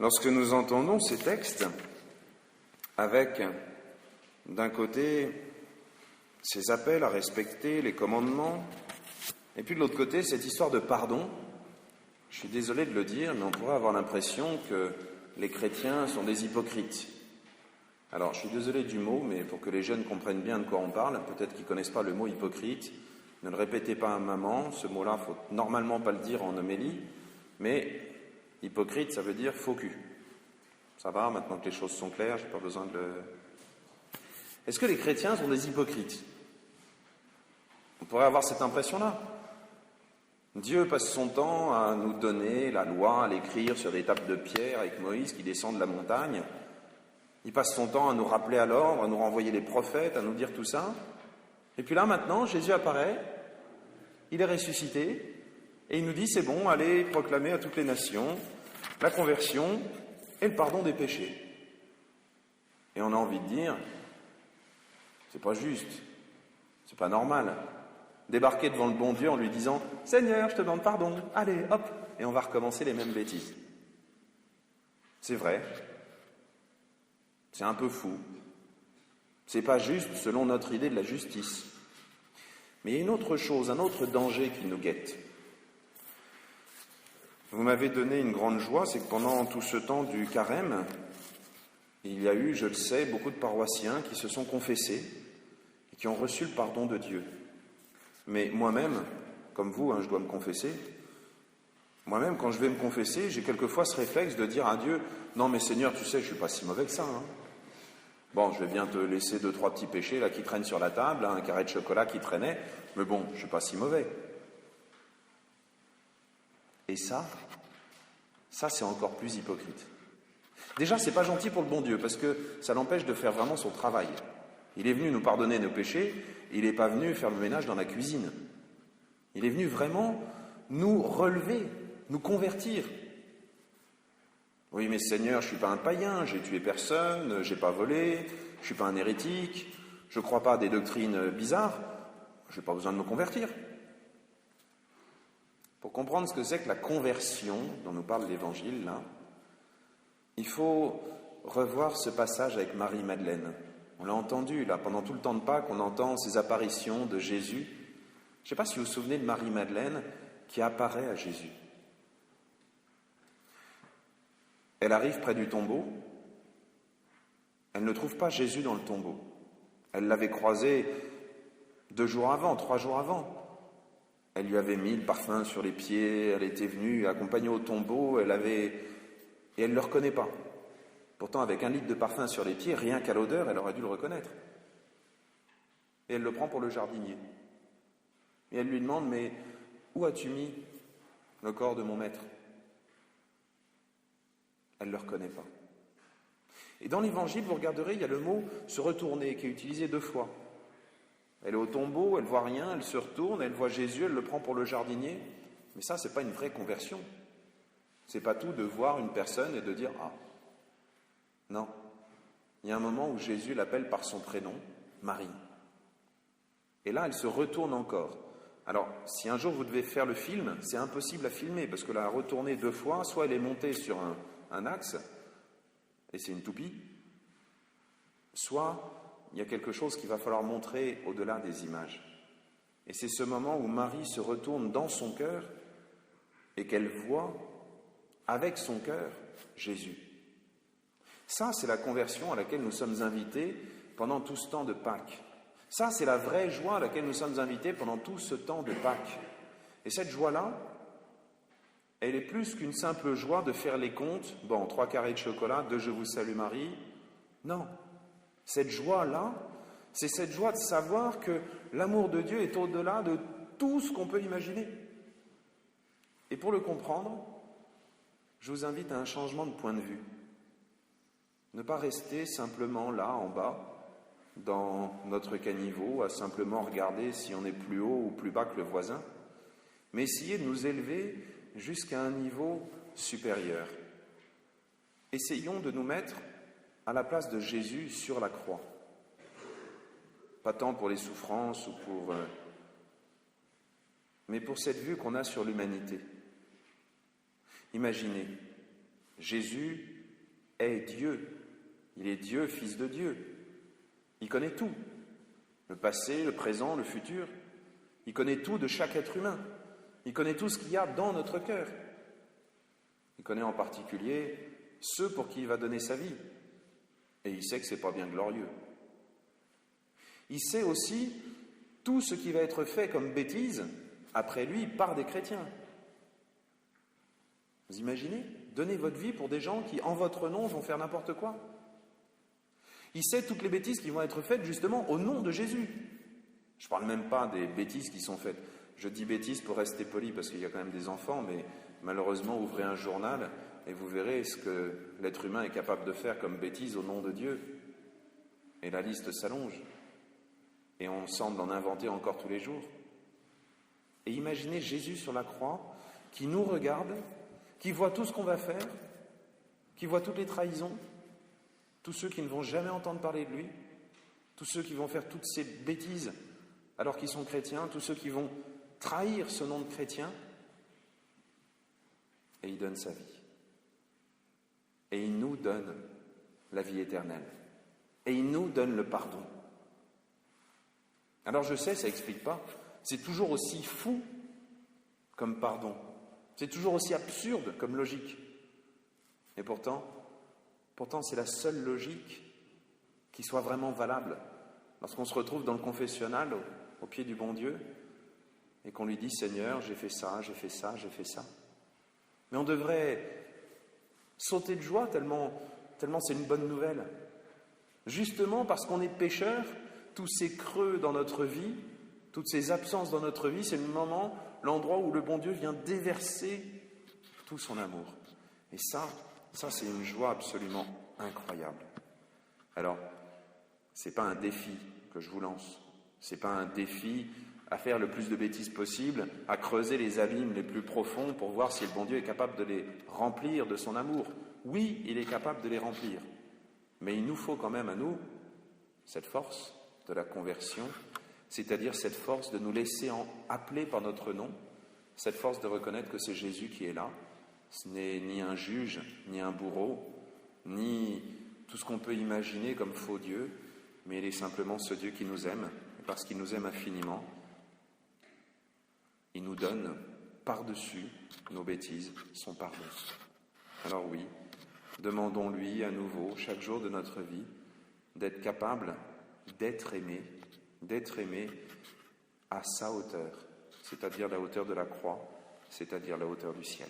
Lorsque nous entendons ces textes, avec, d'un côté, ces appels à respecter les commandements, et puis de l'autre côté, cette histoire de pardon, je suis désolé de le dire, mais on pourrait avoir l'impression que les chrétiens sont des hypocrites. Alors, je suis désolé du mot, mais pour que les jeunes comprennent bien de quoi on parle, peut-être qu'ils ne connaissent pas le mot hypocrite, ne le répétez pas à maman, ce mot-là, il ne faut normalement pas le dire en homélie, mais hypocrite, ça veut dire faux cul. Ça va, maintenant que les choses sont claires, je n'ai pas besoin de le... Est-ce que les chrétiens sont des hypocrites? On pourrait avoir cette impression-là. Dieu passe son temps à nous donner la loi, à l'écrire sur des tables de pierre avec Moïse qui descend de la montagne. Il passe son temps à nous rappeler à l'ordre, à nous renvoyer les prophètes, à nous dire tout ça. Et puis là, maintenant, Jésus apparaît, il est ressuscité, et il nous dit, c'est bon, allez proclamer à toutes les nations la conversion et le pardon des péchés. Et on a envie de dire, c'est pas juste, c'est pas normal. Débarquer devant le bon Dieu en lui disant « Seigneur, je te demande pardon, allez, hop !» et on va recommencer les mêmes bêtises. C'est vrai, c'est un peu fou, c'est pas juste selon notre idée de la justice. Mais il y a une autre chose, un autre danger qui nous guette. Vous m'avez donné une grande joie, c'est que pendant tout ce temps du carême, il y a eu, je le sais, beaucoup de paroissiens qui se sont confessés et qui ont reçu le pardon de Dieu. Mais moi-même, comme vous, je dois me confesser, moi-même, quand je vais me confesser, j'ai quelquefois ce réflexe de dire à Dieu « Non mais Seigneur, tu sais, je suis pas si mauvais que ça. Bon, je vais bien te laisser 2-3 petits péchés là qui traînent sur la table, un carré de chocolat qui traînait, mais bon, je suis pas si mauvais. » Et ça c'est encore plus hypocrite. Déjà, c'est pas gentil pour le bon Dieu, parce que ça l'empêche de faire vraiment son travail. Il est venu nous pardonner nos péchés, il n'est pas venu faire le ménage dans la cuisine. Il est venu vraiment nous relever, nous convertir. Oui, mais Seigneur, je ne suis pas un païen, j'ai tué personne, je n'ai pas volé, je ne suis pas un hérétique, je ne crois pas à des doctrines bizarres, je n'ai pas besoin de me convertir. Pour comprendre ce que c'est que la conversion dont nous parle l'Évangile, là, il faut revoir ce passage avec Marie-Madeleine. On l'a entendu, là, pendant tout le temps de Pâques, on entend ces apparitions de Jésus. Je ne sais pas si vous vous souvenez de Marie-Madeleine qui apparaît à Jésus. Elle arrive près du tombeau. Elle ne trouve pas Jésus dans le tombeau. Elle l'avait croisé 2 jours avant, 3 jours avant. Elle lui avait mis le parfum sur les pieds, elle était venue accompagnée au tombeau, et elle ne le reconnaît pas. Pourtant, avec 1 litre de parfum sur les pieds, rien qu'à l'odeur, elle aurait dû le reconnaître. Et elle le prend pour le jardinier. Et elle lui demande, mais où as-tu mis le corps de mon maître? Elle ne le reconnaît pas. Et dans l'Évangile, vous regarderez, il y a le mot « se retourner » qui est utilisé 2 fois. Elle est au tombeau, elle ne voit rien, elle se retourne, elle voit Jésus, elle le prend pour le jardinier. Mais ça, ce n'est pas une vraie conversion. Ce n'est pas tout de voir une personne et de dire « Ah ». Non. Il y a un moment où Jésus l'appelle par son prénom, Marie. Et là, elle se retourne encore. Alors, si un jour vous devez faire le film, c'est impossible à filmer, parce que la retourner 2 fois, soit elle est montée sur un axe, et c'est une toupie, soit il y a quelque chose qu'il va falloir montrer au-delà des images. Et c'est ce moment où Marie se retourne dans son cœur et qu'elle voit, avec son cœur, Jésus. Ça, c'est la conversion à laquelle nous sommes invités pendant tout ce temps de Pâques. Ça, c'est la vraie joie à laquelle nous sommes invités pendant tout ce temps de Pâques. Et cette joie-là, elle est plus qu'une simple joie de faire les comptes. Bon, 3 carrés de chocolat, 2 Je vous salue Marie. Non. Cette joie-là, c'est cette joie de savoir que l'amour de Dieu est au-delà de tout ce qu'on peut imaginer. Et pour le comprendre, je vous invite à un changement de point de vue. Ne pas rester simplement là, en bas, dans notre caniveau, à simplement regarder si on est plus haut ou plus bas que le voisin, mais essayer de nous élever jusqu'à un niveau supérieur. Essayons de nous mettre à la place de Jésus sur la croix. Pas tant pour les souffrances ou mais pour cette vue qu'on a sur l'humanité. Imaginez, Jésus est Dieu. Il est Dieu, Fils de Dieu. Il connaît tout. Le passé, le présent, le futur. Il connaît tout de chaque être humain. Il connaît tout ce qu'il y a dans notre cœur. Il connaît en particulier ceux pour qui il va donner sa vie. Et il sait que ce n'est pas bien glorieux. Il sait aussi tout ce qui va être fait comme bêtise après lui par des chrétiens. Vous imaginez? Donnez votre vie pour des gens qui, en votre nom, vont faire n'importe quoi. Il sait toutes les bêtises qui vont être faites justement au nom de Jésus. Je ne parle même pas des bêtises qui sont faites. Je dis bêtises pour rester poli parce qu'il y a quand même des enfants, mais malheureusement, ouvrez un journal et vous verrez ce que l'être humain est capable de faire comme bêtises au nom de Dieu. Et la liste s'allonge. Et on semble d'en inventer encore tous les jours. Et imaginez Jésus sur la croix qui nous regarde, qui voit tout ce qu'on va faire, qui voit toutes les trahisons, tous ceux qui ne vont jamais entendre parler de lui, tous ceux qui vont faire toutes ces bêtises alors qu'ils sont chrétiens, tous ceux qui vont trahir ce nom de chrétien, et il donne sa vie. Et il nous donne la vie éternelle. Et il nous donne le pardon. Alors je sais, ça n'explique pas. C'est toujours aussi fou comme pardon. C'est toujours aussi absurde comme logique. Et pourtant c'est la seule logique qui soit vraiment valable. Lorsqu'on se retrouve dans le confessionnal, au pied du bon Dieu, et qu'on lui dit « Seigneur, j'ai fait ça, j'ai fait ça, j'ai fait ça ». Mais on devrait sauter de joie tellement c'est une bonne nouvelle. Justement parce qu'on est pécheur, tous ces creux dans notre vie, toutes ces absences dans notre vie, c'est le moment, l'endroit où le bon Dieu vient déverser tout son amour. Et ça c'est une joie absolument incroyable. Alors, c'est pas un défi que je vous lance. C'est pas un défi à faire le plus de bêtises possible, à creuser les abîmes les plus profonds pour voir si le bon Dieu est capable de les remplir de son amour. Oui, il est capable de les remplir. Mais il nous faut quand même à nous cette force de la conversion, c'est-à-dire cette force de nous laisser appeler par notre nom, cette force de reconnaître que c'est Jésus qui est là. Ce n'est ni un juge, ni un bourreau, ni tout ce qu'on peut imaginer comme faux Dieu, mais il est simplement ce Dieu qui nous aime, et parce qu'il nous aime infiniment, il nous donne par-dessus nos bêtises son pardon. Alors oui, demandons-lui à nouveau, chaque jour de notre vie, d'être capable d'être aimé à sa hauteur, c'est-à-dire la hauteur de la croix, c'est-à-dire la hauteur du ciel.